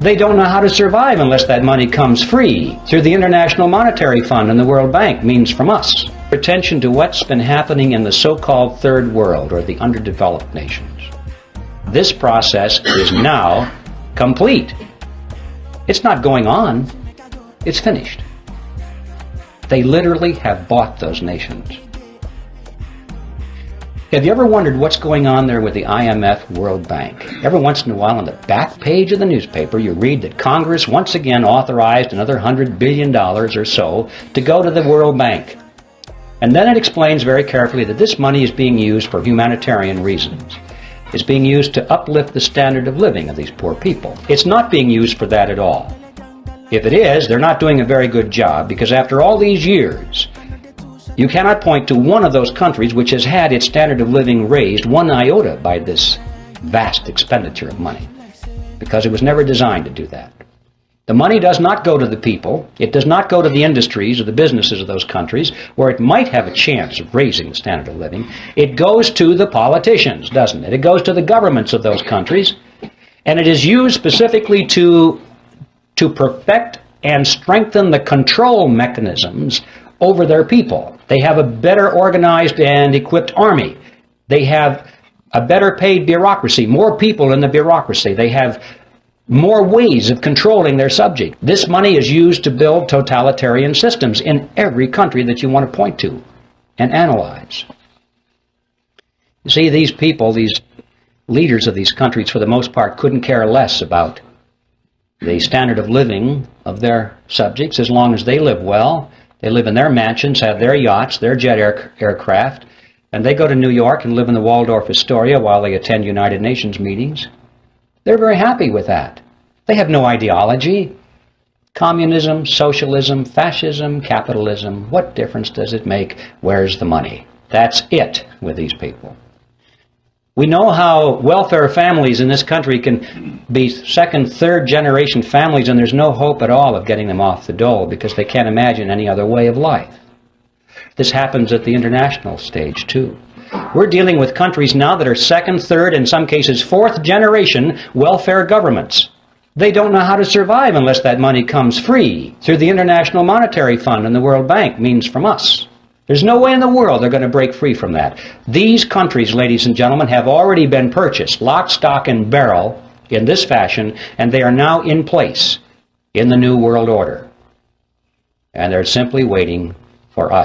They don't know how to survive unless that money comes free through the International Monetary Fund and the World Bank, means from us. Attention to what's been happening in the so-called third world, or the underdeveloped nations. This process is now complete. It's not going on. It's finished. They literally have bought those nations. Have you ever wondered what's going on there with the IMF World Bank? Every once in a while on the back page of the newspaper you read that Congress once again authorized another $100 billion or so to go to the World Bank. And then it explains very carefully that this money is being used for humanitarian reasons. It's being used to uplift the standard of living of these poor people. It's not being used for that at all. If it is, they're not doing a very good job, because after all these years, you cannot point to one of those countries which has had its standard of living raised one iota by this vast expenditure of money, because it was never designed to do that. The money does not go to the people. It does not go to the industries or the businesses of those countries where it might have a chance of raising the standard of living. It goes to the politicians, doesn't it? It goes to the governments of those countries, and it is used specifically to perfect and strengthen the control mechanisms over their people. They have a better organized and equipped army. They have a better paid bureaucracy, more people in the bureaucracy. They have more ways of controlling their subject. This money is used to build totalitarian systems in every country that you want to point to and analyze. You see, these people, these leaders of these countries, for the most part, couldn't care less about the standard of living of their subjects as long as they live well. They live in their mansions, have their yachts, their jet aircraft, and they go to New York and live in the Waldorf Astoria while they attend United Nations meetings. They're very happy with that. They have no ideology. Communism, socialism, fascism, capitalism, what difference does it make? Where's the money? That's it with these people. We know how welfare families in this country can be second, third generation families, and there's no hope at all of getting them off the dole because they can't imagine any other way of life. This happens at the international stage too. We're dealing with countries now that are second, third, in some cases fourth generation welfare governments. They don't know how to survive unless that money comes free through the International Monetary Fund and the World Bank, means from us. There's no way in the world they're going to break free from that. These countries, ladies and gentlemen, have already been purchased, lock, stock, and barrel, in this fashion, and they are now in place in the New World Order. And they're simply waiting for us